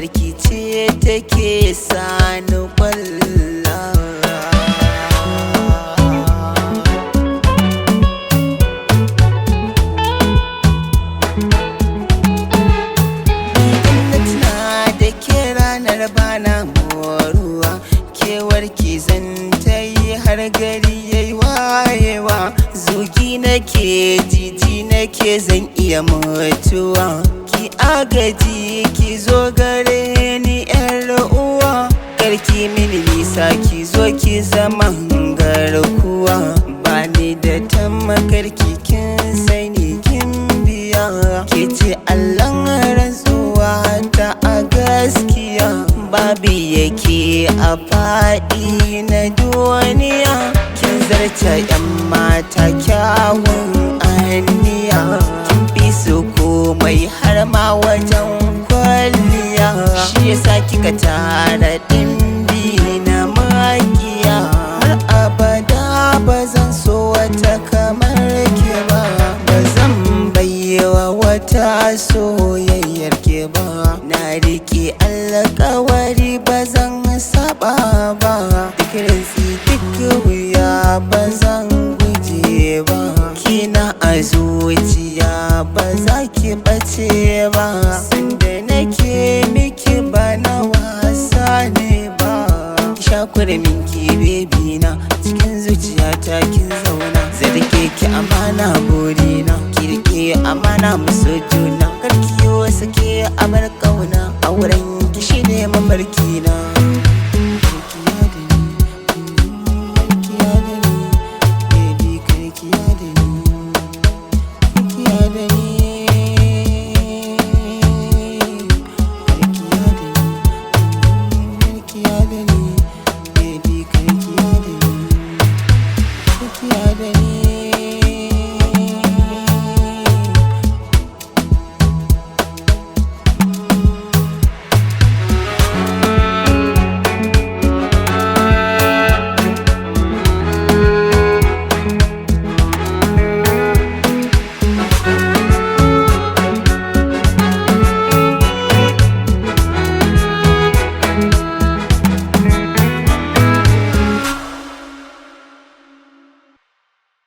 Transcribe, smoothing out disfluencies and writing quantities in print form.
kewarki ce take sani kwalla. Bana moruwa kewarki zan ta yi har gari yayi wayewa. Zugi nake jiji nake zan iya mutuwa. Ki agaji ki zo gare ni yar uwa. Karki mini nisa ki zo ki zama garkuwa. Bani da tamakarki kin sai ni kin biya. Ke ce Allahn rantsuwa ta a gaskiya. Babu yake a faɗi na duniya. Kin zarce 'yan mata kyawun aniya. Kin fi su komai har ma wajen kwalliya. Shi yasa kika tara ɗimbi na makiya. Har abada ba zan so wata kamar ki ba. Ba zan baiwa wata soyayyar ki ba. Na riƙe alƙawari ba zan saba ba. Duk rantsi duk wuya ba zan guje ba. Kina a zuciya ba za ki ɓace ba. Sanda nake miki ba na wasa ne ba. Ki sha kurmin ki baby na cikin zuciyata kin zauna. Zan riƙe ki amana burina. Ki riƙe amana musu juna. Karki yi wasu ke amar